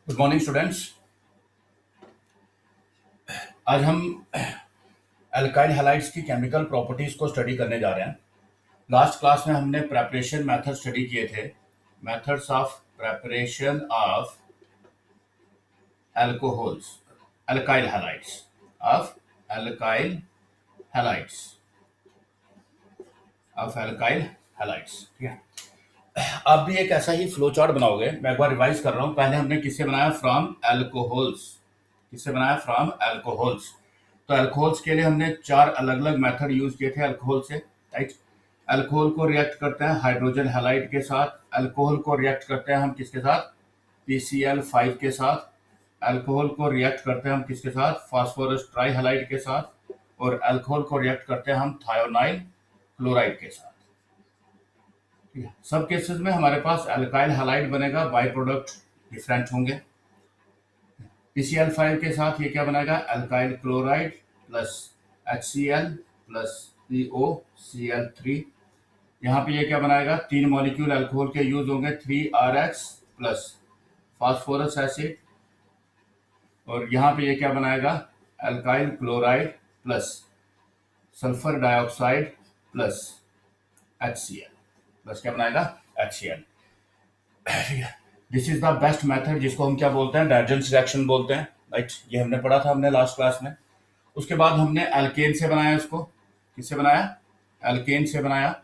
Good morning students. आज हम alkyl halides की केमिकल प्रॉपर्टीज को स्टडी करने जा रहे हैं। लास्ट क्लास में हमने प्रेपरेशन मेथड स्टडी किए थे, methods of preparation of alcohols, alkyl halides, of alkyl halides, of alkyl halides. ठीक है, आप भी एक ऐसा ही फ्लो चार्ट बनाओगे। मैं एक बार रिवाइज कर रहा हूँ। पहले हमने किससे बनाया? From alcohols. किससे बनाया? From alcohols. तो अल्कोहल्स के लिए हमने 4 अलग अलग मेथड यूज किए थे अल्कोहल से, राइट। अल्कोहल को रिएक्ट करते हैं हाइड्रोजन हैलाइड के साथ। अल्कोहल को रिएक्ट करते हैं हम किसके साथ? PCl5 के साथ। अल्कोहल को रिएक्ट करते हैं हम किसके साथ? फास्फोरस ट्राईहैलाइड के साथ। और अल्कोहल को रिएक्ट करते हैं हम थायोनाइल क्लोराइड के साथ। ठीक है, सब केसेस में हमारे पास अल्काइल हैलाइड बनेगा, बाय प्रोडक्ट डिफरेंट होंगे। PCl5 के साथ ये क्या बनेगा? Alkyl chloride plus HCl plus POCl3। यहाँ पे ये क्या बनाएगा? 3 मॉलिक्यूल अल्कोहल के यूज होंगे, 3RH प्लस फास्फोरस एसिड। और यहाँ पे ये क्या बनाएगा? Alkyl chloride plus sulphur dioxide plus HCl plus क्या बनाएगा? HCl। This is the best method, जिसको हम क्या बोलते हैं? डाइवर्जेंस रिएक्शन बोलते हैं, राइट। ये हमने पढ़ा था हमने लास्ट क्लास में। उसके बाद हमने अल्केन से बनाया इसको। किससे बनाया? अल्केन से बनाया।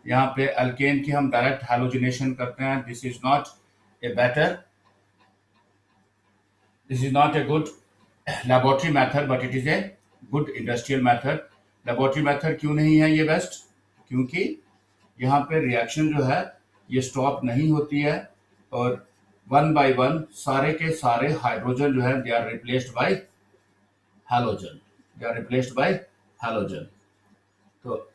यहाँ पे अल्केन की हम डायरेक्ट हैलोजिनेशन करते हैं। This is not a better, this is not a good laboratory method, but it is a good industrial method. Laboratory method क्यों नहीं है ये बेस्ट? क्योंकि यहाँ पे रिएक्शन जो है ये स्टॉप नहीं होती है, और 1 by 1 सारे के सारे हाइड्रोजन जो है they are replaced by halogen, they are replaced by halogen. तो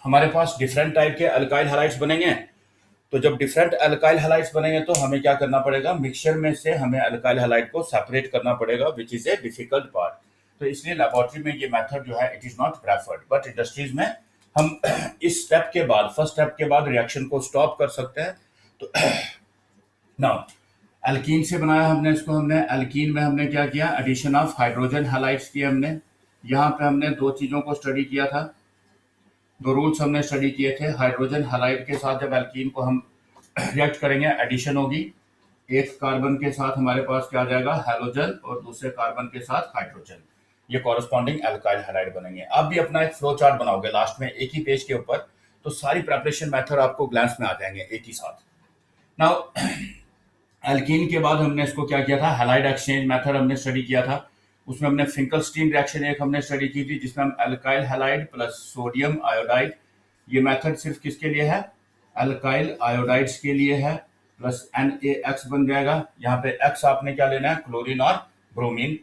हमारे पास डिफरेंट टाइप के अल्काइल हैलाइड्स बनेंगे। तो जब डिफरेंट अल्काइल हैलाइड्स बनेंगे तो हमें क्या करना पड़ेगा? मिक्सचर में से हमें अल्काइल हैलाइड को सेपरेट करना पड़ेगा, which is a difficult part. तो इसलिए लेबोरेटरी में ये मेथड जो है it is not preferred, but industries में हम इस स्टेप के बाद, फर्स्ट स्टेप के बाद रिएक्शन को स्टॉप कर सकते हैं। तो नाउ अल्कीन से बनाया हमने इसको। हमने अल्कीन में हमने क्या किया? एडिशन ऑफ हाइड्रोजन हैलाइड्स किए हमने। यहाँ पे हमने 2 चीजों को स्टडी किया था, 2 रूल्स हमने स्टडी किए थे। हाइड्रोजन हैलाइड के साथ जब अल्कीन को हम रिएक्ट करेंगे, एडिशन होगी। एक कार्बन के साथ हमारे पास क्या आ जाएगा? हैलोजन, और दूसरे कार्बन के साथ हाइड्रोजन। ये कॉरेस्पॉन्डिंग अल्काइल हैलाइड बनेंगे। आप भी अपना एक फ्लो चार्ट बनाओगे लास्ट में एक ही पेज के ऊपर, तो सारी प्रेपरेशन मेथड आपको ग्लांस में आ जाएंगे एक ही साथ। नाउ एल्कीन के बाद हमने इसको क्या किया था? हैलाइड एक्सचेंज मेथड हमने स्टडी किया था। उसमें हमने फिंकलस्टीन रिएक्शन एक हमने स्टडी की थी, जिसमें हम alkyl halide plus sodium iodide, ये मेथड सिर्फ किसके लिए है? अल्काइल आयोडाइड्स के लिए है। प्लस NaX बन जाएगा। यहाँ पे X आपने क्या लेना है? क्लोरीन और ब्रोमीन।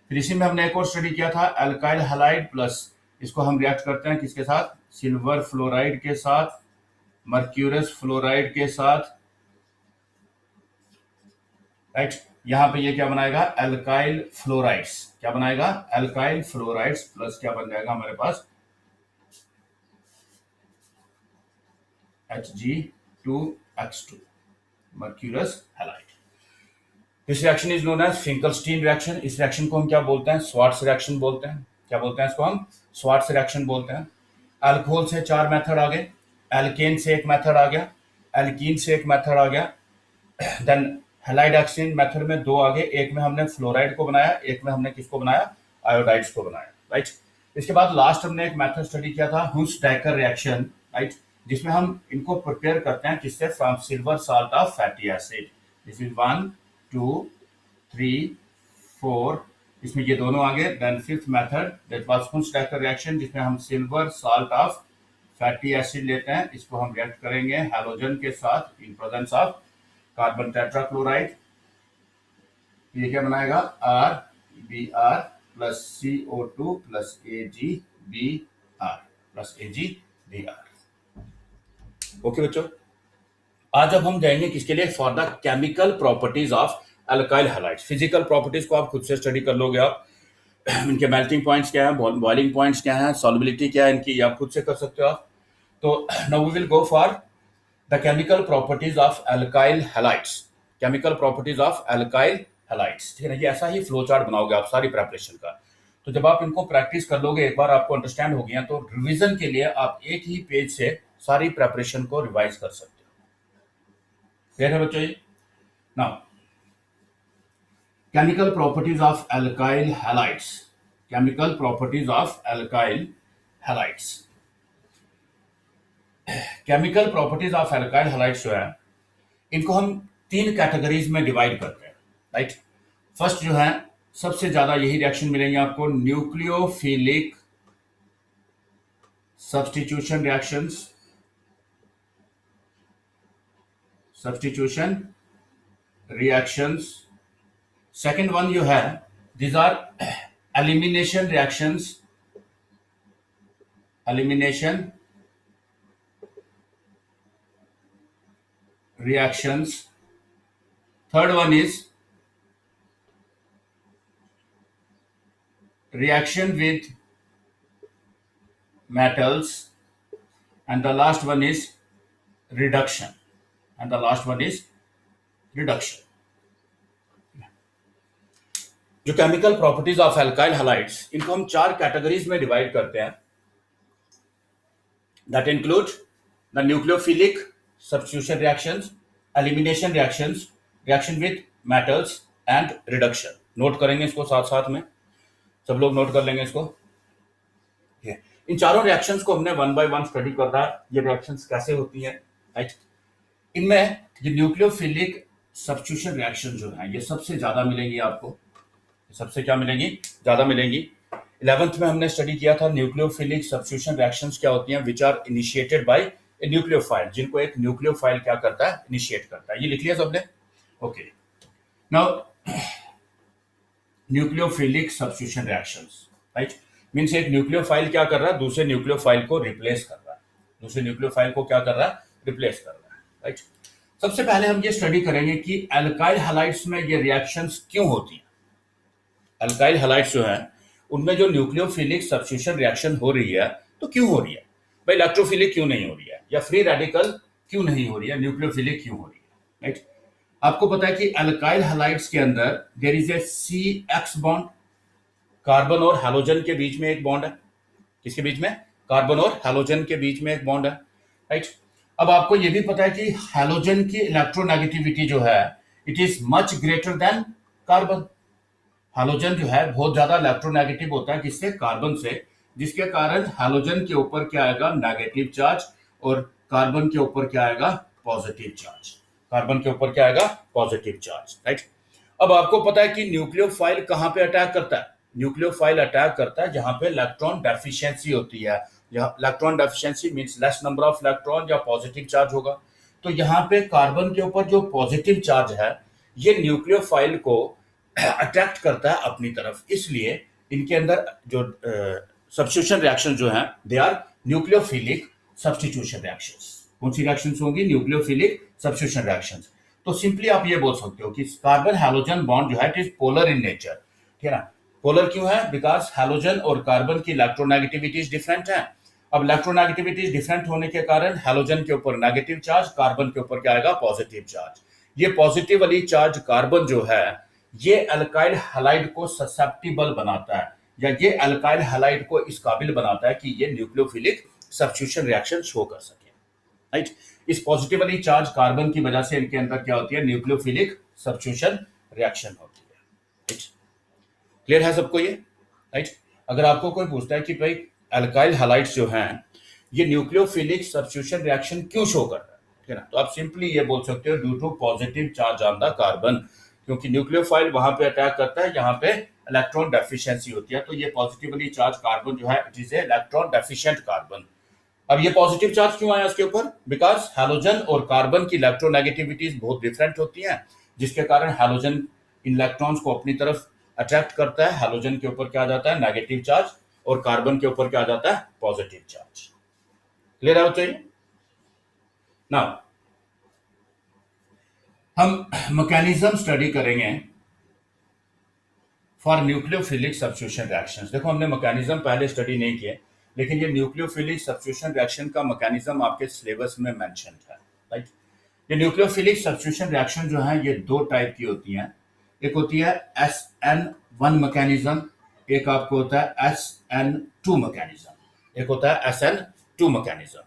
फिर इसी में हमने एक और स्टडी किया था, अल्काइल हैलाइड प्लस, इसको हम रिएक्ट करते हैं किसके साथ? सिल्वर फ्लोराइड के साथ, मर्क्यूरस फ्लोराइड के साथ, राइट। यहाँ पे ये क्या बनाएगा? Alkyl fluorides. क्या बनाएगा? अल्काइल फ्लोराइड्स प्लस क्या बन जाएगा हमारे पास? Hg2X2, mercurous halide. This reaction is known as Finkelstein reaction. इस रिएक्शन को हम क्या बोलते हैं? स्वार्ट्स रिएक्शन बोलते हैं। क्या बोलते हैं इसको? हम स्वार्ट्स रिएक्शन बोलते हैं। अल्कोहल से 4 मेथड आ गए, एल्केन से एक मेथड आ गया, एल्कीन से एक मेथड आ गया, देन हैलाइड एक्सचेंज मेथड में 2 आ गए। एक में हमने फ्लोराइड को बनाया, एक में हमने किसको बनाया? आयोडाइड्स को बनाया, राइट। इसके बाद लास्ट हमने एक मेथड स्टडी किया था, हुंस-डाइकर रिएक्शन, राइट, जिसमें हम इनको प्रिपेयर करते हैं किससे? From silver salt of fatty acid. This is 1 2 3 4, इसमें ये दोनों आ गए। Then fifth method that was Hunsdiecker reaction, जिसमें हम silver salt of fatty acid लेते हैं, इसको हम रिएक्ट करेंगे हैलोजन के साथ in presence of carbon tetrachloride. ये क्या बनाएगा? RBr plus CO2 plus AgBr plus AgBr। Okay बच्चों, आज अब हम जाएंगे किसके लिए? For the chemical properties of alkyl halides. Physical properties को आप खुद से स्टडी कर लोगे आप। इनके मेल्टिंग पॉइंट्स क्या है, बॉइलिंग पॉइंट्स क्या है, सॉल्युबिलिटी क्या है इनकी, आप खुद से कर सकते हो आप। तो now we will go for the chemical properties of alkyl halides. Chemical properties of alkyl halides, ठीक है ना। ये ऐसा ही फ्लो चार्ट बनाओगे आप सारी प्रेपरेशन का। तो जब आप इनको प्रैक्टिस कर लोगे, एक बार आपको अंडरस्टैंड हो गया, तो रिवीजन के लिए आप एक ही पेज से सारी प्रेपरेशन को रिवाइज कर सकते हो। क्लियर है बच्चों ये? Now chemical properties of alkyl halides, chemical properties of alkyl halides, chemical properties of alkyl halides जो है, इनको हम 3 कैटेगरीज में डिवाइड करते हैं, राइट। फर्स्ट जो है, सबसे ज्यादा यही रिएक्शन मिलेंगे आपको, nucleophilic substitution reactions, substitution reactions. Second one जो है, these are elimination reactions, elimination reactions. Third one is reaction with metals, and the last one is reduction, and the last one is reduction. जो chemical properties of alkyl halides, इनको हम 4 categories में divide करते हैं। That include the nucleophilic substitution reactions, elimination reactions, reaction with metals and reduction. Note करेंगे इसको साथ साथ में, सब लोग नोट कर लेंगे इसको। इन चारों रिएक्शंस को हमने 1 बाय 1 स्टडी कर रहा है, ये रिएक्शंस कैसे होती हैं, राइट। इनमें ये न्यूक्लियोफिलिक सब्स्टिट्यूशन रिएक्शन जो है, ये सबसे ज्यादा मिलेंगी आपको। सबसे क्या मिलेंगी? ज्यादा मिलेंगी। 11th में हमने स्टडी किया था न्यूक्लियोफिलिक सब्स्टिट्यूशन रिएक्शंस क्या होती हैं, which are initiated by a nucleophile, जिनको एक न्यूक्लियोफाइल क्या करता है, इनिशिएट करता है। ये लिख लिया सबने? Okay. Now nucleophilic substitution reactions, right, means एक न्यूक्लियोफाइल क्या कर रहा है, दूसरे न्यूक्लियोफाइल को रिप्लेस कर रहा है, दूसरे न्यूक्लियोफाइल को क्या कर रहा है, रिप्लेस कर रहा है, राइट। सबसे पहले हम ये स्टडी करेंगे कि अल्काइल हैलाइड्स में ये रिएक्शंस क्यों होती हैं। अल्काइल हैलाइड्स जो है, उनमें जो न्यूक्लियोफिलिक सब्स्टिट्यूशन रिएक्शन हो रही है, तो क्यों हो रही है भाई? इलेक्ट्रोफिलिक क्यों नहीं हो रही है, या फ्री रेडिकल क्यों नहीं हो रही है, न्यूक्लियोफिलिक क्यों हो रही है, राइट। आपको पता है कि अल्काइल हैलाइड्स के अंदर there is a CX bond, carbon और हैलोजन के बीच में एक बॉन्ड है। किसके बीच में? कार्बन और हैलोजन के बीच में एक बॉन्ड है, राइट। अब आपको यह भी पता है कि हैलोजन की इलेक्ट्रोनेगेटिविटी जो है, it is much greater than carbon. Halogen जो है बहुत ज्यादा इलेक्ट्रोनेगेटिव होता है, किससे? कार्बन से, जिसके कारण हैलोजन के ऊपर क्या आएगा, नेगेटिव चार्ज, और कार्बन के ऊपर क्या आएगा, पॉजिटिव चार्ज। कार्बन के ऊपर क्या आएगा, पॉजिटिव चार्ज, राइट। अब आपको पता है कि न्यूक्लियोफाइल कहां पे अटैक करता है? न्यूक्लियोफाइल अटैक करता है जहां पे इलेक्ट्रॉन डेफिशिएंसी होती है। Electron deficiency means less number of electron या पॉजिटिव चार्ज होगा। तो यहाँ पे कार्बन के ऊपर जो पॉजिटिव चार्ज है, ये न्यूक्लियोफाइल को अट्रैक्ट करता है अपनी तरफ, इसलिए इनके अंदर जो सब्स्टिट्यूशन रिएक्शन जो है, they are nucleophilic substitution reactions. कौन सी रिएक्शंस होंगी? Nucleophilic substitution reactions. तो सिंपली आप ये बोल सकते हो कि कार्बन हैलोजन बॉन्ड जो है, it is polar in nature, ठीक है ना। पोलर क्यों है? बिकॉज हैलोजन और कार्बन की इलेक्ट्रोनेगेटिविटीज डिफरेंट है। अब इलेक्ट्रोनेगेटिविटीज डिफरेंट होने के कारण हैलोजन के ऊपर नेगेटिव चार्ज, कार्बन के ऊपर क्या आएगा, पॉजिटिव चार्ज। ये पॉजिटिव वाली चार्ज कार्बन जो है, ये अल्काइल हैलाइड को ससेप्टिबल बनाता है, या ये अल्काइल हैलाइड को इस काबिल बनाता है कि ये न्यूक्लियोफिलिक सब्स्टिट्यूशन रिएक्शन शो कर सके, राइट। इस पॉजिटिवली चार्ज कार्बन की वजह से इनके अंदर क्या होती है, न्यूक्लियोफिलिक सब्स्टिट्यूशन रिएक्शन होती है, राइट। क्लियर है सबको ये, राइट। अगर आपको कोई पूछता है कि भाई अल्काइल हैलाइड्स जो हैं, ये न्यूक्लियोफिलिक सब्स्टिट्यूशन रिएक्शन क्यों शो कर रहा है, ठीक है ना, तो आप सिंपली ये बोल सकते हो, due to positive charge on the carbon, क्योंकि न्यूक्लियोफाइल वहां पे अटैक करता है जहां पे इलेक्ट्रॉन डेफिशिएंसी होती है। तो ये पॉजिटिवली चार्ज कार्बन जो है, it is a electron deficient carbon. अब ये पॉजिटिव चार्ज क्यों आया इसके ऊपर? बिकॉज हैलोजन और कार्बन की इलेक्ट्रोनेगेटिविटीज बहुत डिफरेंट होती हैं, जिसके कारण हैलोजन इलेक्ट्रॉन्स को अपनी तरफ अट्रैक्ट करता है। हैलोजन के ऊपर क्या आ जाता है, नेगेटिव चार्ज, और कार्बन के ऊपर क्या आ जाता है, पॉजिटिव चार्ज। क्लियर है बच्चों? नाउ हम मैकेनिज्म स्टडी करेंगे फॉर न्यूक्लियोफिलिक सब्स्टिट्यूशन रिएक्शंस। देखो हमने मैकेनिज्म पहले स्टडी नहीं किए, लेकिन ये न्यूक्लियोफिलिक सब्स्टिट्यूशन रिएक्शन का मैकेनिज्म आपके सिलेबस में मेंशन है, राइट। ये न्यूक्लियोफिलिक सब्स्टिट्यूशन रिएक्शन जो है ये दो टाइप की होती हैं। एक होती है SN1 मैकेनिज्म, एक आपको होता है SN2 मैकेनिज्म, एक होता है SN2 मैकेनिज्म।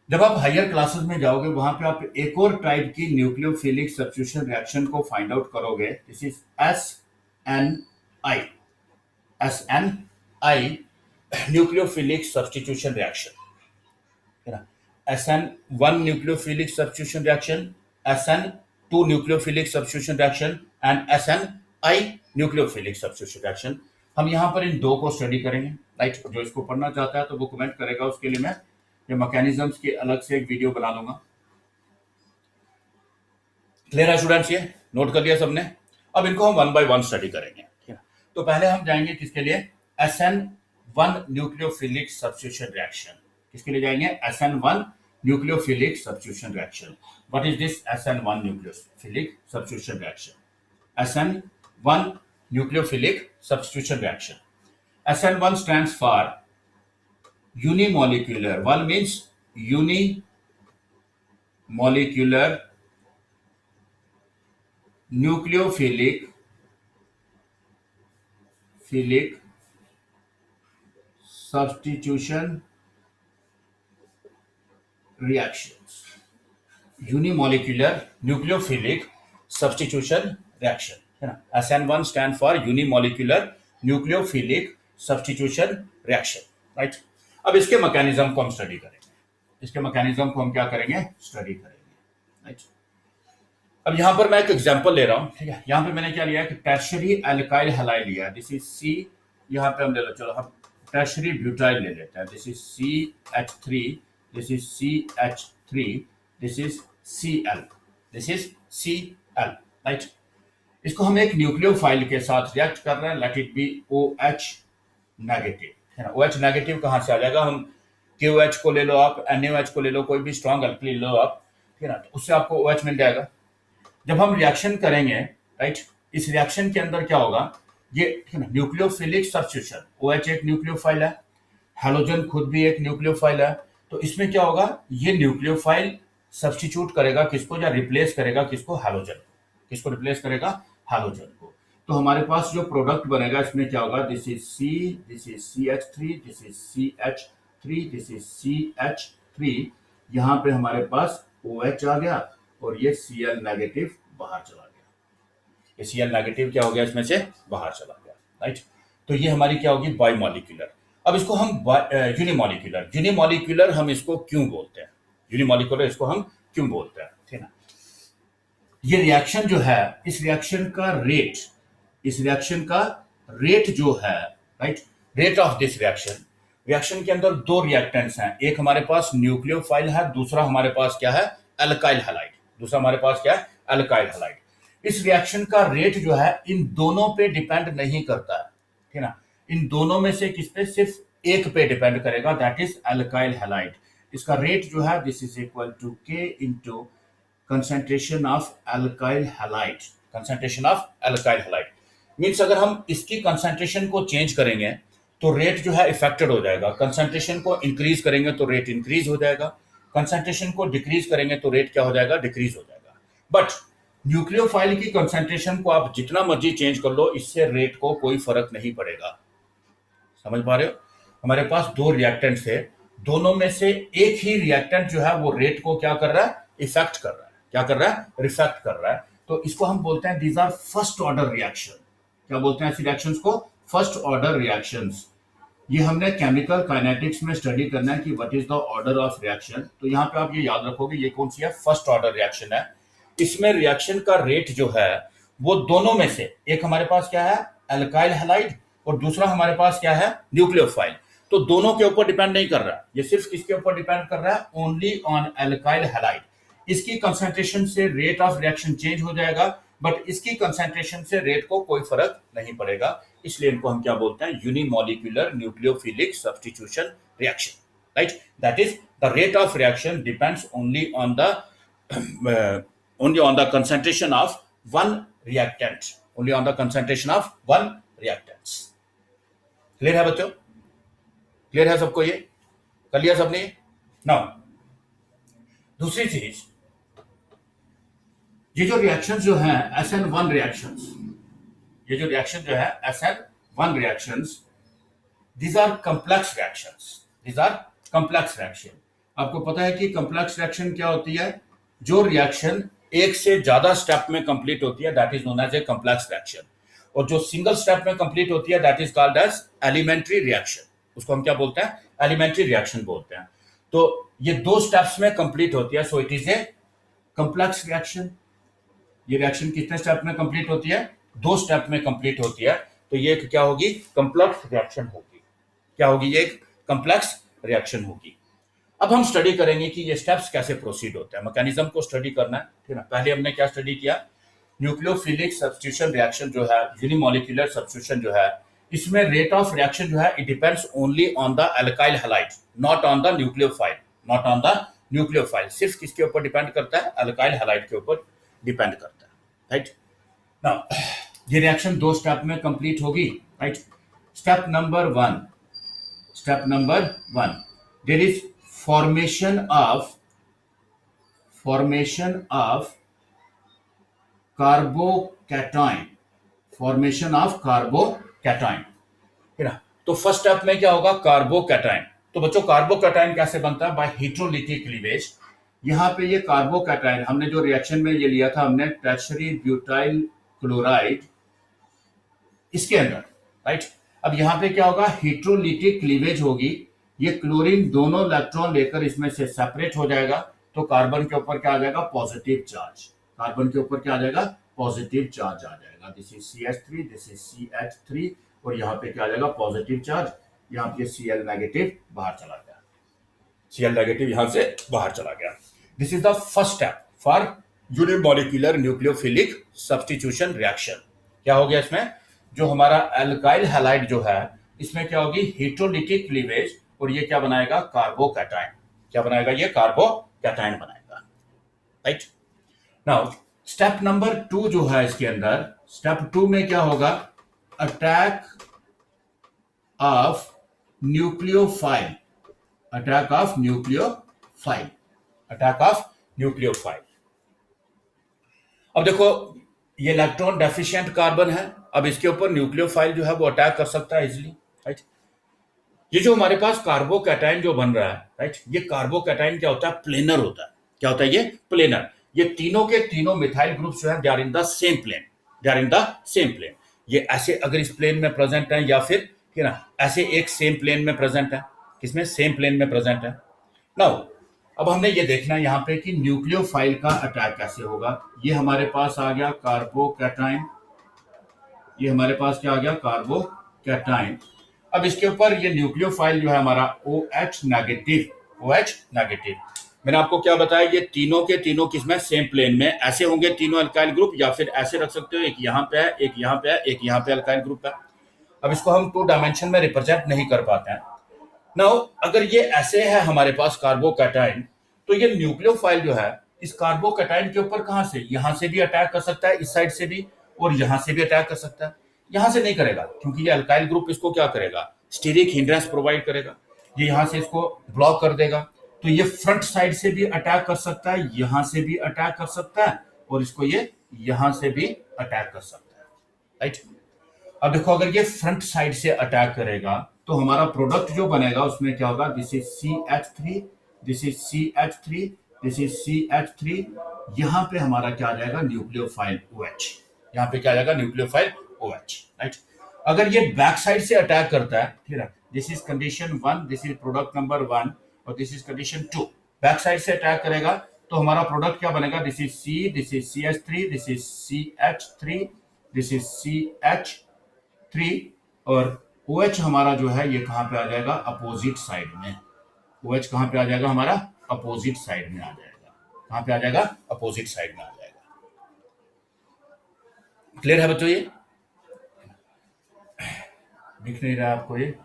जब आप हायर क्लासेस में जाओगे वहां पे आप एक और टाइप की न्यूक्लियोफिलिक सब्स्टिट्यूशन रिएक्शन को फाइंड आउट करोगे। This is SNI, SNI nucleophilic substitution reaction, है ना। SN1 nucleophilic substitution reaction, SN2 nucleophilic substitution reaction and SNI nucleophilic substitution reaction. हम यहाँ पर इन दो को स्टडी करेंगे, राइट। जो इसको पढ़ना चाहता है तो वो कमेंट करेगा, उसके लिए मैं ये मैकेनिज्म्स की अलग से एक वीडियो बना लूंगा। क्लियर है स्टूडेंट्स? ये नोट कर लिया सबने? अब इनको हम 1 बाय 1 स्टडी करेंगे, ठीक है। तो पहले हम जाएंगे किसके लिए? SN1 nucleophilic substitution reaction. किसके लिए जाएंगे? SN1 nucleophilic substitution reaction. What is this SN1 nucleophilic substitution reaction? SN1 nucleophilic substitution reaction. SN1 stands for unimolecular. One means unimolecular nucleophilic substitution reactions. Unimolecular nucleophilic substitution reaction, है ना। SN1 stand for unimolecular nucleophilic substitution reaction, right. अब इसके mechanism को हम study करेंगे, इसके mechanism को हम क्या करेंगे? स्टडी करेंगे, राइट। अब यहां पर मैं एक एग्जांपल ले रहा हूं, ठीक है। यहां पे मैंने क्या लिया कि टर्शियरी अल्काइल हैलाइड लिया, दिस इज C। यहां पे हम ले लो, चलो हम टर्शियरी ब्यूटाइल ले लेते हैं, this is CH3, this is CH3, this is Cl, this is Cl, right. इसको हम एक न्यूक्लियोफाइल के साथ रिएक्ट कर रहे हैं, let it be OH negative, है ना। OH नेगेटिव कहां से आ जाएगा? हम KOH को ले लो, आप NaOH को ले लो, कोई भी स्ट्रॉन्ग अल्कली लो आप, ठीक है ना, तो उससे आपको OH मिल जाएगा। जब हम रिएक्शन करेंगे, राइट, इस रिएक्शन के अंदर क्या होगा? ये, ठीक है ना, न्यूक्लियोफिलिक सब्स्टिट्यूशन, OH एक न्यूक्लियोफाइल है, हैलोजन खुद भी एक न्यूक्लियोफाइल है, तो इसमें क्या होगा? ये न्यूक्लियोफाइल सब्स्टिट्यूट करेगा किसको, या रिप्लेस करेगा किसको? हैलोजन को। किसको रिप्लेस करेगा? हैलोजन को। तो हमारे पास जो प्रोडक्ट बनेगा इसमें क्या होगा? This is C, this is CH3, this is CH3, this is CH3। यहां पे हमारे पास OH आ गया और ये Cl नेगेटिव बाहर चला गया। ये Cl नेगेटिव क्या हो गया? इसमें से बाहर चला गया, राइट। तो ये हमारी क्या होगी? बाइमॉलिक्यूलर। अब इसको हम यूनिमॉलिक्यूलर, यूनिमॉलिक्यूलर हम इसको क्यों बोलते हैं? यूनिमॉलिक्यूलर इसको हम क्यों बोलते हैं, ठीक है ना। ये रिएक्शन जो है, इस रिएक्शन का रेट, इस रिएक्शन का रेट जो है, right, rate of this reaction, reaction के अंदर दो रिएक्टेंट्स हैं, एक हमारे पास न्यूक्लियोफाइल है, दूसरा हमारे पास क्या है? Alkyl halide. दूसरा हमारे पास क्या है? Alkyl halide. इस रिएक्शन का रेट जो है इन दोनों पे डिपेंड नहीं करता है, ठीक है ना। इन दोनों में से किस पे? सिर्फ एक पे डिपेंड करेगा, दैट इज अल्काइल हैलाइड। इसका रेट जो है this is equal to K into concentration of alkyl halide, concentration of alkyl halide. Means अगर हम इसकी कंसंट्रेशन को चेंज करेंगे तो रेट जो है इफेक्टेड हो जाएगा। कंसंट्रेशन को इंक्रीज करेंगे तो रेट इंक्रीज हो जाएगा, कंसंट्रेशन को डिक्रीज करेंगे तो रेट क्या हो जाएगा? डिक्रीज हो जाएगा। बट न्यूक्लियोफाइल की कंसंट्रेशन को आप जितना मर्जी चेंज कर लो, इससे रेट को कोई फर्क नहीं पड़ेगा। समझ पा रहे हो? हमारे पास दो रिएक्टेंट्स है, दोनों में से एक ही रिएक्टेंट जो है वो रेट को क्या कर रहा है? इफेक्ट कर रहा है। क्या कर रहा है? रिफेक्ट कर रहा है। तो इसको हम बोलते हैं these are first order reaction. क्या बोलते हैं ऐसी रिएक्शंस को? First order reactions. ये हमने केमिकल काइनेटिक्स में स्टडी करना है कि what is the order of reaction. तो यहाँ पे आप ये याद रखोगे ये कौन सी है? फर्स्ट ऑर्डर रिएक्शन है। इसमें रिएक्शन का रेट जो है वो दोनों में से एक हमारे पास क्या है? अल्काइल हैलाइड, और दूसरा हमारे पास क्या है? न्यूक्लियोफाइल। तो दोनों के ऊपर डिपेंड नहीं कर रहा है, ये सिर्फ किसके ऊपर डिपेंड कर रहा है? Only on alkyl halide. इसकी कंसंट्रेशन से रेट ऑफ रिएक्शन चेंज हो जाएगा, बट इसकी कंसंट्रेशन से रेट को कोई फर्क नहीं पड़ेगा। इसलिए इनको हम क्या बोलते हैं? Unimolecular nucleophilic substitution reaction, right. That is the rate of reaction depends only on the concentration of one reactant, only on the concentration of one reactants. Clear है बच्चों? क्लियर है सबको? ये कर लिया सबने? नाउ दूसरी चीज, ये जो रिएक्शन जो है SN1 रिएक्शंस, ये जो रिएक्शन जो है SN1 reactions, these are complex reactions, these are complex reaction। आपको पता है कि complex reaction क्या होती है? जो रिएक्शन एक से ज्यादा स्टेप में कंप्लीट होती है that is known as a complex reaction, और जो सिंगल स्टेप में कंप्लीट होती है that is called as elementary reaction. उसको हम क्या बोलते हैं? एलिमेंट्री रिएक्शन बोलते हैं। तो ये दो स्टेप्स में कंप्लीट होती है, so it is a complex reaction. ये रिएक्शन कितने स्टेप में कंप्लीट होती है? दो स्टेप में कंप्लीट होती है, तो ये क्या होगी? कंप्लेक्स रिएक्शन होगी। क्या होगी? ये एक कंप्लेक्स रिएक्शन होगी। अब हम स्टडी करेंगे कि ये स्टेप्स कैसे प्रोसीड होते हैं, मैकेनिज्म को स्टडी करना है, ठीक है। पहले हमने क्या स्टडी किया? न्यूक्लियोफिलिक सब्स्टिट्यूशन रिएक्शन जो है, यूनिमोलिकुलर सब्स्टिट्यूशन जो है, इसमें रेट ऑफ रिएक्शन जो है it depends only on the alkyl halide, not on the nucleophile, not on the nucleophile. सिर्फ किसके ऊपर डिपेंड करता है? अल्काइल हैलाइड के ऊपर डिपेंड करता है, राइट। नाउ ये रिएक्शन दो स्टेप में कंप्लीट होगी, right. Step number one, step number one, there is formation of carbocation, formation of carbocation, है ना। तो फर्स्ट स्टेप में क्या होगा? कार्बोकैटायन। तो बच्चों कार्बोकैटायन कैसे बनता है? By heterolytic cleavage. यहां पे ये कार्बोकैटायन हमने जो रिएक्शन में ये लिया था हमने टर्शरी ब्यूटाइल क्लोराइड, इसके अंदर, राइट। अब यहां पे क्या होगा? हेटेरोलिटिक क्लीवेज होगी। ये क्लोरीन दोनों इलेक्ट्रॉन लेकर इसमें से सेपरेट हो जाएगा, तो कार्बन के ऊपर क्या आ जाएगा? Positive charge. कार्बन के ऊपर क्या आ जाएगा? पॉजिटिव चार्ज आ जाएगा। This is CH3, this is CH3, और यहाँ पे क्या आ जाएगा? Positive charge. यहाँ पे Cl नेगेटिव बाहर चला गया, Cl नेगेटिव यहां से बाहर चला गया। This is the first step for unimolecular nucleophilic substitution reaction. क्या हो गया इसमें? जो हमारा अल्काइल हैलाइड जो है इसमें क्या होगी? हेटेरोलिटिक क्लीवेज, और ये क्या बनाएगा? कार्बोकैटायन। क्या बनाएगा? ये कार्बोकैटायन बनाएगा, राइट। नाउ स्टेप नंबर 2 जो है इसके अंदर, स्टेप 2 में क्या होगा? Attack of nucleophile, attack of nucleophile, attack of nucleophile. अब देखो ये इलेक्ट्रॉन डेफिशिएंट कार्बन है, अब इसके ऊपर न्यूक्लियोफाइल जो है वो अटैक कर सकता है इजीली, राइट। ये जो हमारे पास कार्बोकैटायन जो बन रहा है, राइट, ये कार्बोकैटायन क्या होता है? प्लेनर होता है। क्या होता है? ये प्लेनर। ये तीनों के तीनों मिथाइल ग्रुप्स जो है they are in the same plane, they are in the same plane. ये ऐसे अगर इस प्लेन में प्रेजेंट है, या फिर है ना ऐसे एक सेम प्लेन में प्रेजेंट है, किसमें? सेम प्लेन में प्रेजेंट है। नाउ अब हमने ये देखना है यहाँ पे कि न्यूक्लियोफाइल का अटैक कैसे होगा। ये हमारे पास आ गया कार्बोकैटायन, ये हमारे पास क्या आ गया? कार्बोकैटायन। अब इसके ऊपर ये न्यूक्लियोफाइल जो है हमारा OH नेगेटिव, OH नेगेटिव। मैंने आपको क्या बताया? ये तीनों के तीनों किसमें? सेम प्लेन में। ऐसे होंगे तीनों अल्काइल ग्रुप, या फिर ऐसे रख सकते हो, एक यहाँ पे है, एक यहाँ पे है, एक यहाँ पे अल्काइल ग्रुप है। अब इसको हम 2 डायमेंशन में रिप्रेजेंट नहीं कर पाते हैं। नाउ अगर ये ऐसे है हमारे पास कार्बोकैटायन, तो ये न्यूक्लियोफाइल जो है इस कार्बोकैटायन के ऊपर कहां से? यहां से भी अटैक कर सकता है, इस साइड से भी, और यहां से भी अटैक कर सकता है। यहां से नहीं करेगा क्योंकि ये अल्काइल ग्रुप इसको क्या करेगा? स्टीरिक हिंड्रेंस प्रोवाइड करेगा। ये यहां से इसको ब्लॉक कर देगा, तो ये फ्रंट साइड से भी अटैक कर सकता है, यहां से भी अटैक कर सकता है, और इसको ये यहां से भी अटैक कर सकता है, राइट। अब देखो अगर ये फ्रंट साइड से अटैक करेगा तो हमारा प्रोडक्ट जो बनेगा उसमें क्या होगा? This is CH3, this is CH3, this is CH3। यहां पे हमारा क्या आ जाएगा? Nucleophile OH। यहां पे क्या आ जाएगा? Nucleophile OH, right. अगर ये बैक साइड से अटैक करता है, ठीक है, this is condition 1, this is product number 1, और this is condition 2। Back side से अटैक करेगा तो हमारा प्रोडक्ट क्या बनेगा? This is C, this is CH3, this is CH3, this is CH3, और OH हमारा जो है ये कहां पे आ जाएगा? अपोजिट साइड में। OH कहां पे आ जाएगा? हमारा अपोजिट साइड में आ जाएगा। कहां पे आ जाएगा? अपोजिट साइड में आ जाएगा। क्लियर है बच्चों? ये दिख नहीं रहा आपको? ये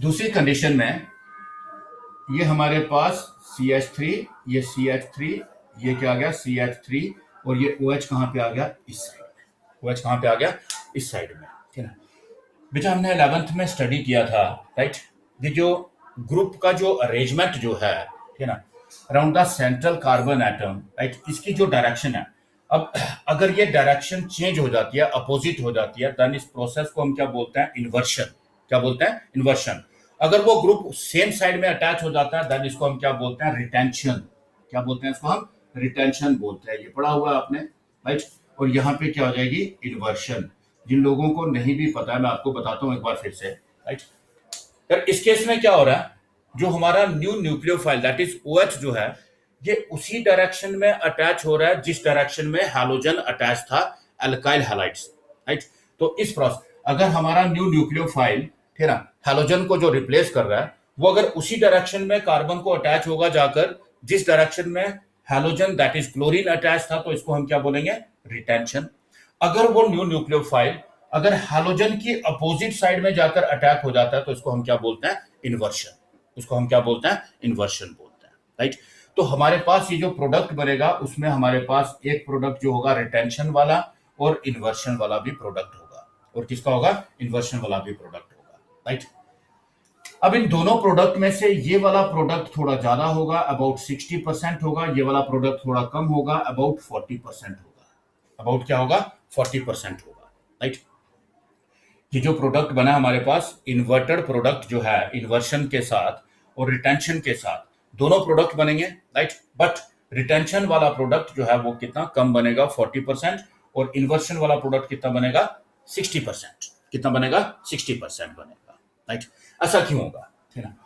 दूसरी कंडीशन में ये हमारे पास CH3, ये CH3, ये क्या आ गया CH3, और ये OH कहाँ पे आ गया, इस साइड में। OH कहाँ पे आ गया, इस साइड में, ठीक है ना। बेटा हमने 11th में स्टडी किया था, राइट, ये जो ग्रुप का जो अरेंजमेंट जो है, ठीक है ना, around the central carbon atom, right, इसकी जो डायरेक्शन है, अब अगर ये डायरेक्शन चेंज हो जाती है, अपोजिट हो जाती है, देन इस प्रोसेस को हम क्या बोलते हैं, इन्वर्शन। क्या बोलते हैं, इन्वर्शन। अगर वो ग्रुप सेम साइड में अटैच हो जाता है, देन इसको हम क्या बोलते हैं, रिटेंशन। क्या बोलते हैं इसको हम, रिटेंशन बोलते हैं। ये पढ़ा हुआ है आपने, राइट। और यहाँ पे क्या हो जाएगी, इन्वर्शन। जिन लोगों को नहीं भी पता है मैं आपको बताता हूँ एक बार फिर से, राइट। यार इस केस में क्या हो रहा है, जो हमारा new nucleophile that is OH जो है, ये उसी डायरेक्शन में अटैच हो रहा है जिस डायरेक्शन में हैलोजन अटैच था अल्काइल हैलाइड से, राइट। तो इस प्रोसेस, अगर हमारा न्यू न्यूक्लियोफाइल, ठीक है ना, हैलोजन को जो रिप्लेस कर रहा है, वो अगर उसी डायरेक्शन में कार्बन को अटैच होगा जाकर जिस डायरेक्शन में halogen that is chlorine attach था, तो इसको हम क्या बोलेंगे, रिटेंशन। अगर वो न्यू न्यूक्लियोफाइल अगर हैलोजन की अपोजिट साइड में जाकर अटैक हो जाता है, तो इसको हम क्या बोलते हैं, इन्वर्शन। उसको हम क्या बोलते हैं, इन्वर्शन बोलते हैं, राइट। तो हमारे पास ये जो प्रोडक्ट बनेगा, उसमें हमारे पास एक प्रोडक्ट जो होगा रिटेंशन वाला और इन्वर्शन वाला भी प्रोडक्ट होगा। और किसका होगा, इन्वर्शन वाला भी प्रोडक्ट होगा, राइट। अब इन दोनों प्रोडक्ट में से ये वाला प्रोडक्ट थोड़ा ज्यादा होगा, अबाउट 60% होगा, ये वाला प्रोडक्ट थोड़ा कम होगा, अबाउट 40% होगा। अबाउट क्या होगा, 40% होगा, राइट। ये जो प्रोडक्ट बना हमारे पास, इन्वर्टेड प्रोडक्ट जो है, इन्वर्शन के साथ और रिटेंशन के साथ दोनों प्रोडक्ट बनेंगे, राइट। बट रिटेंशन वाला प्रोडक्ट जो है वो कितना कम बनेगा, 40%, और इन्वर्शन वाला प्रोडक्ट कितना बनेगा, 60%। कितना बनेगा, 60% बनेगा, राइट। ऐसा क्यों होगा, ठीक है ना।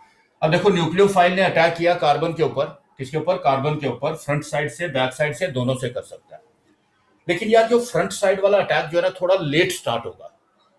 अब देखो न्यूक्लियोफाइल ने अटैक किया कार्बन के ऊपर, किसके ऊपर, कार्बन के ऊपर, फ्रंट साइड से, बैक साइड से, दोनों से कर सकता है। लेकिन यार जो फ्रंट साइड वाला अटैक जो है ना, थोड़ा लेट स्टार्ट होगा,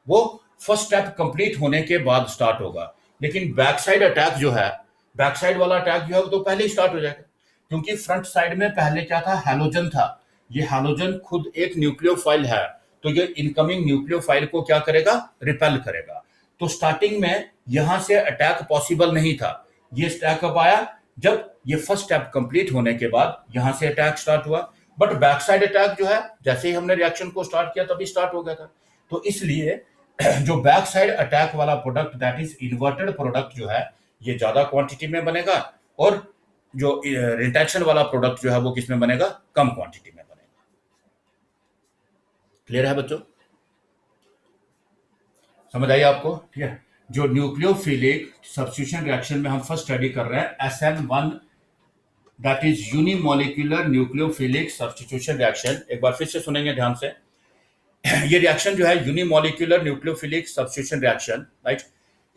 वो फर्स्ट स्टेप कंप्लीट होने के बाद स्टार्ट होगा। लेकिन बैक साइड अटैक जो है, बैक साइड वाला अटैक जो है वो तो पहले ही स्टार्ट हो जाएगा, क्योंकि फ्रंट साइड में पहले क्या था, हैलोजन था। ये हैलोजन खुद एक न्यूक्लियोफाइल है, तो ये इनकमिंग न्यूक्लियोफाइल को क्या करेगा, रिपेल करेगा। तो स्टार्टिंग में यहां से अटैक पॉसिबल नहीं था। ये अटैक कब आया, जब ये फर्स्ट स्टेप कंप्लीट होने के बाद यहां से अटैक स्टार्ट हुआ। बट बैक साइड अटैक जो है, जैसे ही हमने रिएक्शन को स्टार्ट किया तभी स्टार्ट हो गया था। तो इसलिए जो बैक साइड अटैक वाला product that is inverted product जो है, ये ज्यादा क्वांटिटी में बनेगा, और जो रिटेंशन वाला प्रोडक्ट जो है वो किस में बनेगा, कम क्वांटिटी में बनेगा। क्लियर है बच्चों, समझ आई आपको, ठीक है। जो न्यूक्लियोफिलिक सब्स्टिट्यूशन रिएक्शन में हम फर्स्ट स्टडी कर रहे हैं, SN1 that is unimolecular nucleophilic substitution reaction. एक बार फिर से सुनेंगे ध्यान से। ये रिएक्शन जो है unimolecular nucleophilic substitution reaction, right.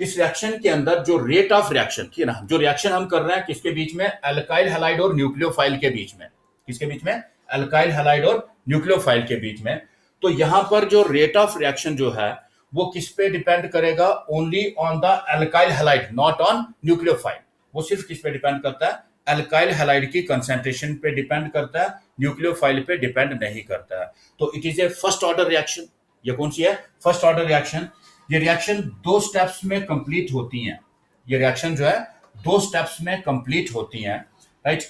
इस रिएक्शन के अंदर जो रेट ऑफ रिएक्शन, ठीक है ना, जो रिएक्शन हम कर रहे हैं किसके बीच में, अल्काइल हैलाइड और न्यूक्लियोफाइल के बीच में। किसके बीच में, अल्काइल हैलाइड और न्यूक्लियोफाइल के बीच में। तो यहां पर जो रेट ऑफ रिएक्शन जो है वो किस पे डिपेंड करेगा, only on the alkyl halide, not on nucleophile. वो सिर्फ किस पे डिपेंड करता है, अल्काइल हैलाइड की कंसेंट्रेशन पे डिपेंड करता है, न्यूक्लियोफाइल पे डिपेंड नहीं करता है। तो it is a first order reaction. ये कौन सी है, फर्स्ट ऑर्डर रिएक्शन। ये रिएक्शन 2 स्टेप्स में कंप्लीट होती हैं। ये रिएक्शन जो है 2 स्टेप्स में कंप्लीट होती हैं, राइट।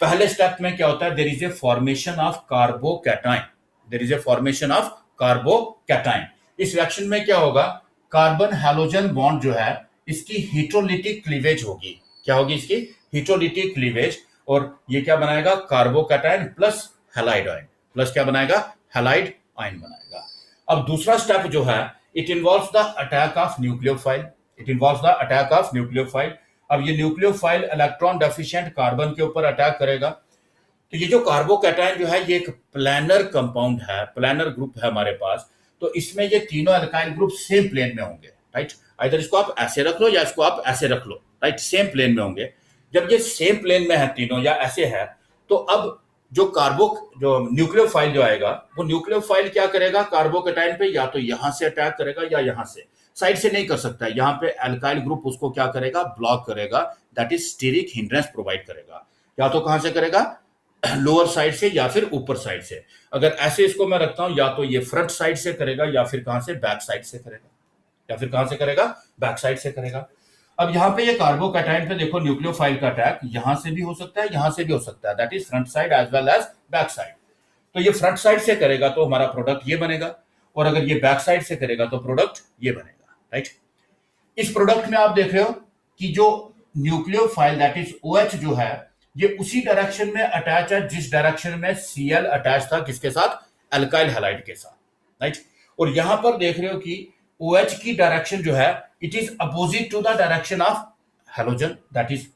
पहले स्टेप में क्या होता है, there is a formation of carbocation. There is a formation of carbocation. इस रिएक्शन में क्या होगा, कार्बन हैलोजन बॉन्ड जो है इसकी हेटेरोलिटिक क्लीवेज होगी। क्या होगी इसकी, हेटेरोलिटिक क्लीवेज। और ये क्या बनाएगा, carbocation plus halide ion, plus क्या बनाएगा, हैलाइड आयन बनाएगा। अब दूसरा स्टेप जो है, it involves the attack of nucleophile. It involves the attack of nucleophile. अब ये न्यूक्लियोफाइल इलेक्ट्रॉन डेफिशिएंट कार्बन के ऊपर अटैक करेगा। तो ये जो कार्बोकैटायन जो है ये एक प्लानर कंपाउंड है, प्लानर ग्रुप है हमारे पास। तो इसमें ये तीनों अल्काइल ग्रुप सेम प्लेन में होंगे, राइट। इधर इसको आप ऐसे रख लो या इसको आप ऐसे रख लो, राइट, सेम प्लेन में होंगे। जब ये सेम प्लेन में है तीनों या ऐसे है, तो अब जो न्यूक्लियोफाइल जो आएगा, वो न्यूक्लियोफाइल क्या करेगा, कार्बोकैटायन पे या तो यहां से अटैक करेगा या यहां से, साइड से नहीं कर सकता है। यहां पे अल्काइल ग्रुप उसको क्या करेगा, ब्लॉक करेगा, that is steric hindrance provide करेगा। या तो कहां से करेगा, लोअर साइड से या फिर ऊपर साइड से। अगर ऐसे इसको मैं रखता हूं, या तो ये फ्रंट साइड से करेगा या फिर कहां से, बैक साइड से करेगा, या फिर कहां से करेगा, बैक साइड से करेगा। अब यहाँ पे ये कार्बोकैटायन पे देखो न्यूक्लियोफाइल का अटैक यहां से भी हो सकता है, यहां से भी हो सकता है, that is front side as well as back side. तो ये फ्रंट साइड से करेगा तो हमारा प्रोडक्ट ये बनेगा, और अगर ये बैक साइड से करेगा तो प्रोडक्ट ये बनेगा, राइट। इस प्रोडक्ट में आप देख रहे हो कि जो न्यूक्लियोफाइल दैट इज OH जो है ये उसी डायरेक्शन में अटैच है जिस डायरेक्शन में Cl अटैच था किसके साथ, अल्काइल हैलाइड के साथ, राइट। और यहां पर देख रहे हो कि OH की डायरेक्शन जो है it is opposite to the direction of halogen that is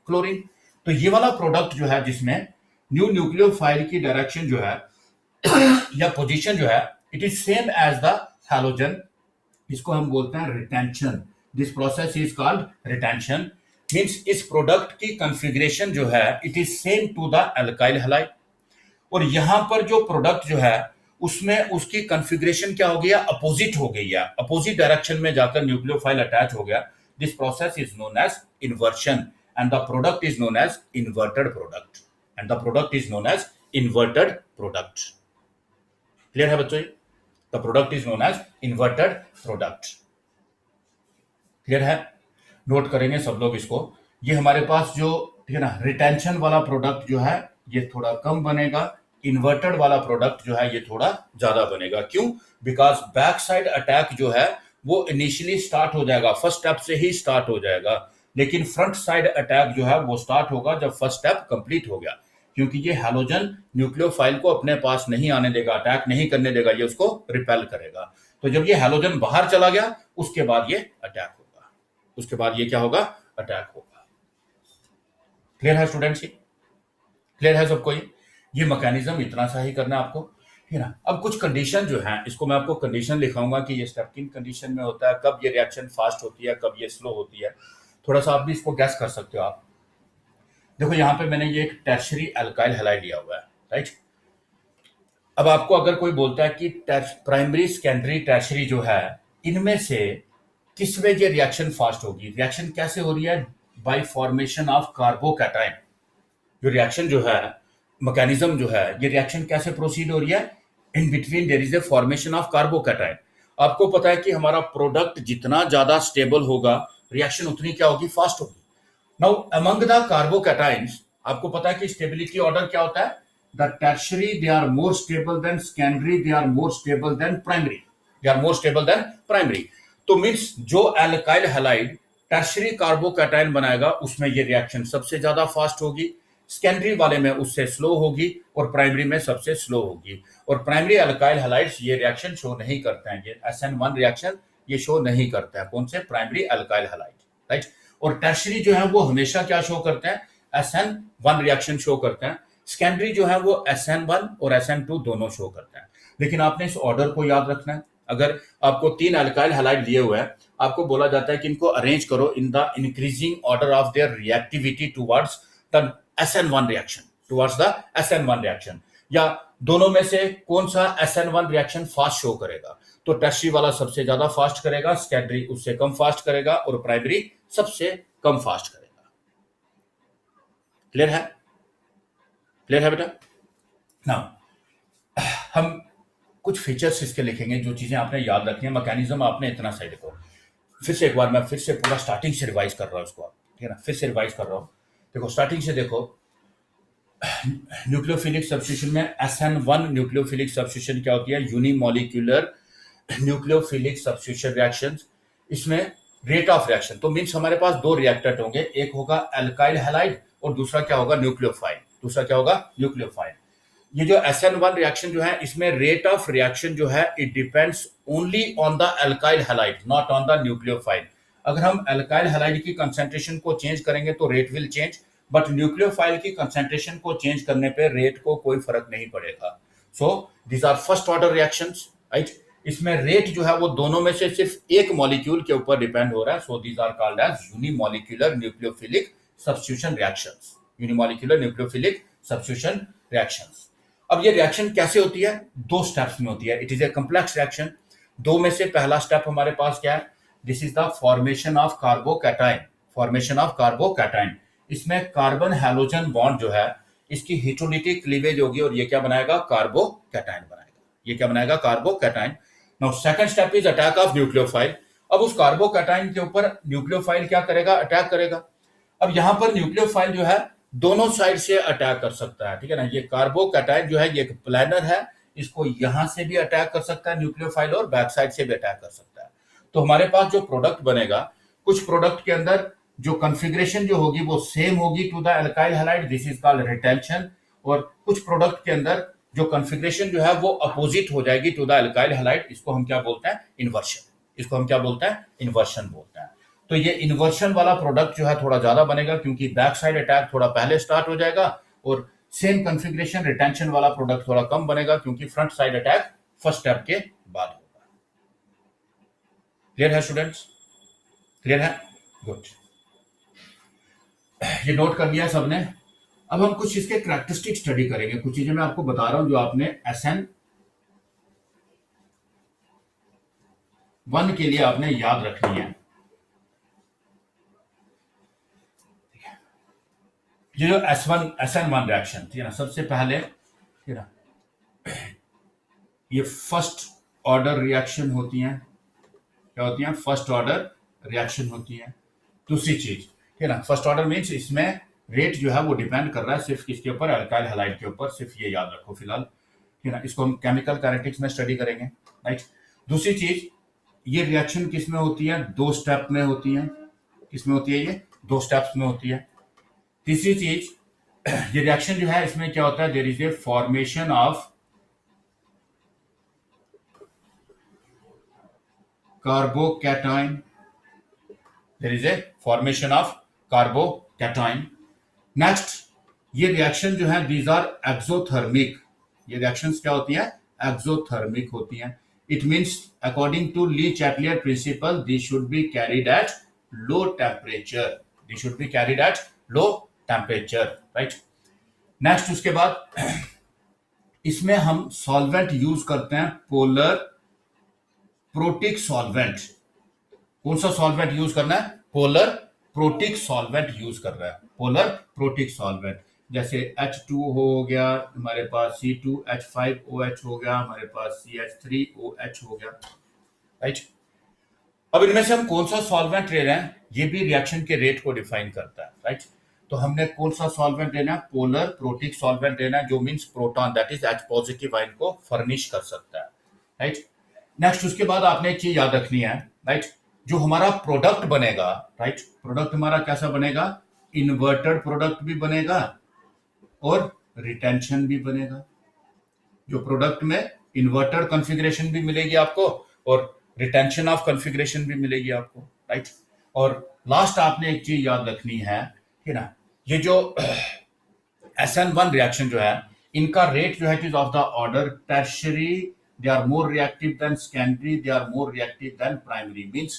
chlorine. तो ये वाला प्रोडक्ट जो है जिसमें न्यू न्यूक्लियोफाइल की डायरेक्शन जो है या पोजीशन जो है it is same as the halogen, इसको हम बोलते हैं retention. This process is called retention, means इस प्रोडक्ट की कॉन्फ़िगरेशन जो है it is same to the alkyl halide. और यहां पर जो प्रोडक्ट जो है उसमें उसकी कॉन्फ़िगरेशन क्या हो गया, अपोजिट हो गई है, अपोजिट डायरेक्शन में जाकर न्यूक्लियोफाइल अटैच हो गया। This process is known as inversion and the product is known as inverted product, clear है बच्चों? The product is known as inverted product, clear है? नोट करेंगे सब लोग इसको। ये हमारे पास जो ठीक है ना रिटेंशन वाला प्रोडक्ट जो है ये थोड़ा कम बनेगा, इन्वर्टेड वाला प्रोडक्ट जो है ये थोड़ा ज्यादा बनेगा। क्यों? बिकॉज बैक साइड अटैक जो है वो इनिशियली स्टार्ट हो जाएगा, फर्स्ट स्टेप से ही स्टार्ट हो जाएगा, लेकिन फ्रंट साइड अटैक जो है वो स्टार्ट होगा जब फर्स्ट स्टेप कंप्लीट हो गया, क्योंकि ये हैलोजन न्यूक्लियोफाइल को अपने पास नहीं आने देगा, अटैक नहीं करने देगा, ये उसको रिपेल करेगा। तो जब ये हैलोजन बाहर चला गया उसके बाद ये अटैक होगा, उसके बाद ये क्या होगा, अटैक होगा। क्लियर है स्टूडेंट्स? क्लियर है सबको? ये मैकेनिज्म इतना सा ही करना है आपको, ठीक है ना। अब कुछ कंडीशन जो है इसको मैं आपको कंडीशन लिखाऊंगा कि ये स्टेप किन कंडीशन में होता है, कब ये रिएक्शन फास्ट होती है, कब ये स्लो होती है। थोड़ा सा आप भी इसको गैस कर सकते हो आप। देखो यहाँ पे मैंने ये एक टर्शियरी अल्काइल हैलाइड लिया हुआ है, राइट। अब आपको अगर कोई बोलता है कि प्राइमरी, सेकेंडरी, टर्शियरी जो है इनमें से किस में ये रिएक्शन फास्ट होगी, रिएक्शन कैसे हो रही है, बाय फॉर्मेशन ऑफ कार्बोकैटायन। जो रिएक्शन जो है मैकेनिज्म जो है ये रिएक्शन कैसे प्रोसीड हो रही है, in between their is a formation of carbocation. आपको पता है कि हमारा प्रोडक्ट जितना ज्यादा स्टेबल होगा रिएक्शन उतनी क्या होगी, फास्ट होगी। नाउ अमंग द कार्बोकैटायंस आपको पता है कि स्टेबिलिटी ऑर्डर क्या होता है, the tertiary they are more stable than secondary, they are more stable than primary, तो मींस जो अल्काइल हैलाइड टर्शियरी कार्बोकैटायन बनाएगा उसमें ये रिएक्शन सबसे ज्यादा फास्ट होगी, सेकेंडरी वाले में उससे स्लो होगी, और प्राइमरी में सबसे स्लो होगी। और प्राइमरी अल्काइल हैलाइड्स ये रिएक्शन शो नहीं करते हैं, ये SN1 रिएक्शन ये शो नहीं करता है, कौन से, प्राइमरी अल्काइल हैलाइड, राइट। और टर्शियरी जो है वो हमेशा क्या शो करते हैं, SN1 रिएक्शन शो करते हैं। सेकेंडरी जो है वो SN1 और SN2 दोनों शो करते हैं। लेकिन आपने इस ऑर्डर को याद रखना है। अगर आपको 3 अल्काइल हैलाइड दिए हुए हैं, आपको बोला जाता है कि इनको अरेंज करो in the increasing order of their reactivity towards the SN1 reaction, या दोनों में से कौन सा SN1 रिएक्शन फास्ट शो करेगा। तो टर्शियरी वाला सबसे ज्यादा फास्ट करेगा, सेकेंडरी उससे कम फास्ट करेगा, और प्राइमरी सबसे कम फास्ट करेगा। क्लियर है? क्लियर है बेटा? नाउ हम कुछ फीचर्स इसके लिखेंगे, जो चीजें आपने याद रखनी है। मैकेनिज्म आपने इतना सही देखो, फिर से एक बार मैं फिर से पूरा स्टार्टिंग से रिवाइज कर रहा हूं इसको, ठीक है ना, फिर से रिवाइज कर रहा हूं। देखो स्टार्टिंग से देखो, न्यूक्लियोफिलिक सब्स्टिट्यूशन में SN1 न्यूक्लियोफिलिक सब्स्टिट्यूशन क्या होती है, यूनिमोलिक्यूलर न्यूक्लियोफिलिक सब्स्टिट्यूशन रिएक्शंस। इसमें रेट ऑफ रिएक्शन, तो मींस हमारे पास 2 रिएक्टेंट होंगे, एक होगा अल्काइल हैलाइड और दूसरा क्या होगा, न्यूक्लियोफाइल। ये जो SN1 रिएक्शन जो है इसमें रेट ऑफ रिएक्शन जो है it depends only on the alkyl halide, not on the nucleophile. अगर हम अल्काइल हैलाइड की कंसंट्रेशन को चेंज करेंगे तो rate will change, but nucleophile की कंसंट्रेशन को चेंज करने पे रेट को कोई फर्क नहीं पड़ेगा। So these are first order reactions, right. इसमें रेट जो है वो दोनों में से सिर्फ एक मॉलिक्यूल के ऊपर डिपेंड हो रहा है। So these are called as unimolecular nucleophilic substitution reactions, unimolecular nucleophilic substitution reactions. अब ये रिएक्शन कैसे होती है, 2 स्टेप्स में होती है। It is a complex reaction. 2 में से पहला स्टेप हमारे पास क्या है, this is the formation of carbocation. इसमें कार्बन हैलोजन बॉन्ड जो है इसकी हेटेरोलिटिक क्लीवेज होगी और ये क्या बनाएगा, कार्बोकैटायन बनाएगा। Now second step is attack of nucleophile. अब उस कार्बोकैटायन के ऊपर न्यूक्लियोफाइल क्या करेगा, अटैक करेगा। अब यहां पर न्यूक्लियोफाइल जो है दोनों साइड से अटैक कर सकता है, ठीक है ना। ये कार्बोकैटायन जो है ये एक प्लानर है, इसको यहां से भी अटैक कर सकता है न्यूक्लियोफाइल और बैक साइड से भी अटैक कर सकता है। तो हमारे पास जो प्रोडक्ट बनेगा, कुछ प्रोडक्ट के अंदर जो कॉन्फ़िगरेशन जो होगी वो सेम होगी to the alkyl halide, this is called retention. और कुछ प्रोडक्ट के अंदर जो कॉन्फ़िगरेशन जो है वो अपोजिट हो जाएगी टू द अल्काइल हैलाइड, इसको हम क्या बोलते हैं, इन्वर्शन। इसको हम क्या बोलते हैं, इन्वर्शन बोलते हैं। तो ये इन्वर्शन वाला प्रोडक्ट जो है थोड़ा ज्यादा बनेगा, क्योंकि बैक साइड अटैक थोड़ा पहले स्टार्ट हो जाएगा, और सेम कॉन्फ़िगरेशन रिटेंशन वाला प्रोडक्ट थोड़ा कम बनेगा, क्योंकि front side attack first step के बाद होगा। क्लियर है स्टूडेंट्स, क्लियर है, गुड। ये नोट कर लिया सबने। अब हम कुछ इसके कैरेक्टरिस्टिक स्टडी करेंगे, कुछ चीजें मैं आपको बता रहा हूं जो आपने SN1 के लिए आपने याद रखनी है। ये जो SN1 रिएक्शन, ठीक है ना, सबसे पहले, ठीक है ना, ये फर्स्ट ऑर्डर रिएक्शन होती हैं। क्या होती हैं, फर्स्ट ऑर्डर रिएक्शन होती है। दूसरी चीज, ठीक है ना, फर्स्ट ऑर्डर मीन्स इसमें रेट जो है वो डिपेंड कर रहा है सिर्फ किसके ऊपर, अल्काइल हैलाइड के ऊपर, सिर्फ ये याद रखो फिलहाल, ठीक है ना। इसको हम केमिकल काइनेटिक्स में स्टडी करेंगे, राइट। दूसरी चीज, ये रिएक्शन किस में होती है, दो स्टेप में होती है। किस में होती है, ये दो स्टेप्स में होती है। तीसरी चीज, ये रिएक्शन जो है इसमें क्या होता है, there is a formation of carbocation, there is a formation of carbocation. Next, ये रिएक्शन जो है दीज आर एक्सोथर्मिक। ये रिएक्शंस क्या होती है, एक्सोथर्मिक होती हैं। It means according to Le Chatelier principle they should be carried at low temperature, they should be carried at low temperature, right. Next, उसके बाद इसमें हम सॉल्वेंट यूज करते हैं, पोलर प्रोटिक सॉल्वेंट। कौन सा सॉल्वेंट यूज करना है, पोलर प्रोटिक सॉल्वेंट यूज कर रहा है, पोलर प्रोटिक सॉल्वेंट। जैसे H2 हो गया हमारे पास, C2H5OH हो गया हमारे पास, CH3OH हो गया, राइट। अब इनमें से हम कौन सा सॉल्वेंट ले रहे हैं, ये भी रिएक्शन के रेट को डिफाइन करता है, राइट। तो हमने कौन सा सॉल्वेंट लेना है, पोलर प्रोटिक सॉल्वेंट लेना है, जो means proton, that is H positive ion को फर्निश कर सकता है, राइट। नेक्स्ट, उसके बाद आपने एक चीज याद रखनी है, राइट। जो हमारा प्रोडक्ट बनेगा, राइट, प्रोडक्ट हमारा कैसा बनेगा, इन्वर्टेड प्रोडक्ट भी बनेगा और रिटेंशन भी बनेगा। जो प्रोडक्ट में इन्वर्टेड कॉन्फ़िगरेशन भी मिलेगी आपको और रिटेंशन ऑफ कॉन्फ़िगरेशन भी मिलेगी आपको, राइट। और लास्ट आपने एक चीज याद रखनी है, ठीक है ना, ये जो SN1 रिएक्शन जो है, इनका रेट जो है it is of the order tertiary, they are more reactive than secondary, they are more reactive than primary, means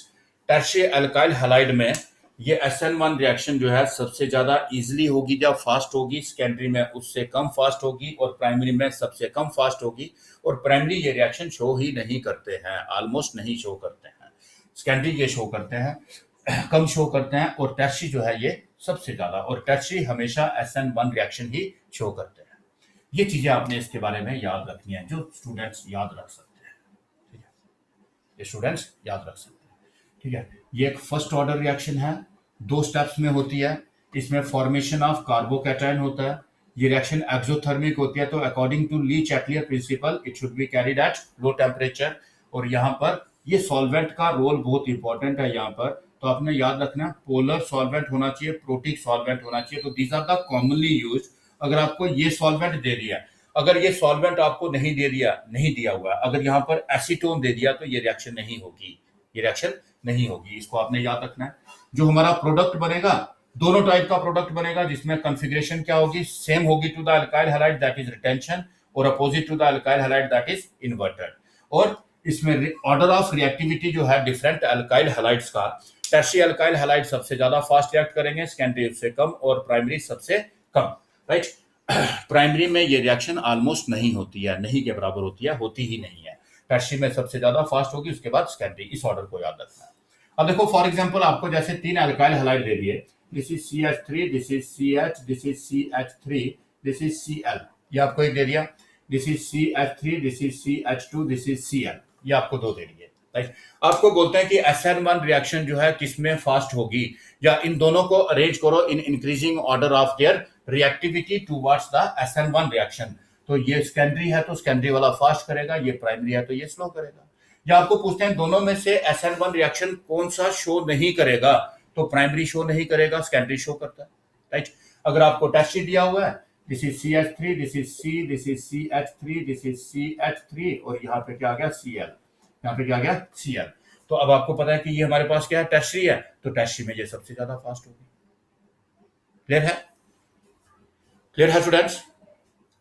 tertiary alkyl halide में ये SN1 रिएक्शन जो है सबसे ज्यादा इजीली होगी या फास्ट होगी, सेकेंडरी में उससे कम फास्ट होगी और प्राइमरी में सबसे कम फास्ट होगी। और प्राइमरी ये रिएक्शन शो ही नहीं करते हैं, ऑलमोस्ट नहीं शो करते हैं। सेकेंडरी ये शो करते हैं, कम शो करते हैं, और टर्शियरी जो है ये सबसे ज्यादा, और टर्शियरी हमेशा SN1 रिएक्शन ही शो करते हैं। ये चीजें आपने इसके बारे में याद रखनी है, जो स्टूडेंट्स याद रख सकते हैं, ठीक है, ये स्टूडेंट्स याद रख सकते हैं, ठीक है। ये एक फर्स्ट ऑर्डर रिएक्शन है, दो स्टेप्स में होती है। इसमें फॉर्मेशन ऑफ कार्बोकैटायन होता है। ये रिएक्शन एक्सोथर्मिक होती है, तो according to Le Chatelier principle it should be carried at low temperature. और यहाँ पर ये सॉल्वेंट का रोल बहुत इंपॉर्टेंट है यहाँ पर, तो आपने याद रखना, पोलर सॉल्वेंट होना चाहिए, प्रोटिक सॉल्वेंट होना चाहिए। तो these are the commonly used. अगर आपको ये सॉल्वेंट दे दिया, अगर ये सॉल्वेंट आपको नहीं दिया हुआ, अगर यहाँ पर एसीटोन दे दिया, तो ये रिएक्शन नहीं होगी, ये रिएक्शन नहीं होगी। इसको आपने याद रखना है। जो हमारा प्रोडक्ट बनेगा, दोनों टाइप का प्रोडक्ट बनेगा, जिसमें कॉन्फ़िगरेशन क्या होगी, सेम होगी to the alkyl halide, that is retention, और opposite to the alkyl halide, that is inverted. और इसमें ऑर्डर ऑफ रिएक्टिविटी जो है डिफरेंट अल्काइल हैलाइड्स का, टर्शियरी अल्काइल हैलाइड सबसे ज्यादा फास्ट रिएक्ट करेंगे, सेकेंडरी उससे कम, और प्राइमरी सबसे कम, राइट। प्राइमरी में ये रिएक्शन ऑलमोस्ट नहीं होती है, नहीं के बराबर होती है, होती ही नहीं है। टर्शियरी में सबसे ज्यादा फास्ट होगी, उसके बाद सेकेंडरी। इस ऑर्डर को याद रखना है। अब देखो फॉर एग्जांपल आपको जैसे तीन अल्काइल हैलाइड दे दिए, this is CH3, this is CH, this is CH3, this is Cl। ये आपको एक दे दिया, this is CH3, this is CH2, this is Cl। ये आपको दो दे दिए, राइट। आपको बोलते हैं कि SN1 रिएक्शन जो है किसमें फास्ट होगी, या इन दोनों को अरेंज करो in increasing order of their reactivity towards the SN1 reaction. तो ये सेकेंडरी है तो सेकेंडरी वाला फास्ट करेगा, ये प्राइमरी है तो ये स्लो करेगा। या आपको पूछते हैं दोनों में से SN1 रिएक्शन कौन सा शो नहीं करेगा, तो प्राइमरी शो नहीं करेगा, सेकेंडरी शो करता है, राइट। अगर आपको टेस्ट शीट दिया हुआ है, this is CH3, this is C, this is CH3, this is CH3, और यहाँ पे क्या आ गया Cl, यहाँ पे क्या आ गया Cl। तो अब आपको पता है कि ये हमारे पास क्या है, टेस्ट्री है, तो टेस्ट्री में ये सबसे ज्यादा फास्ट होगी। क्लियर है? क्लियर है स्टूडेंट्स?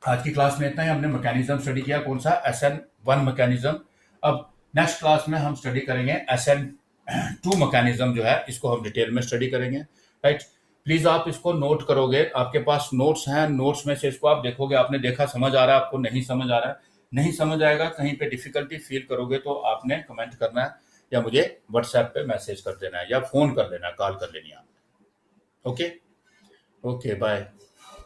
आज की क्लास में इतना ही। हमने मैकेनिज्म स्टडी किया, कौन सा, SN1 मैकेनिज्म। अब नेक्स्ट क्लास में हम स्टडी करेंगे SN2 मैकेनिज्म जो है, इसको हम डिटेल में स्टडी करेंगे, राइट। प्लीज आप इसको नोट करोगे, आपके पास नोट्स हैं, नोट्स में से इसको आप देखोगे, आपने देखा, समझ आ रहा है, आपको नहीं समझ आ रहा है, नहीं समझ आएगा, कहीं पे डिफिकल्टी फील करोगे तो आपने कमेंट करना है, या मुझे व्हाट्सएप पे मैसेज कर देना है, या फोन कर लेना है, कॉल कर लेनी है। Okay, okay, bye.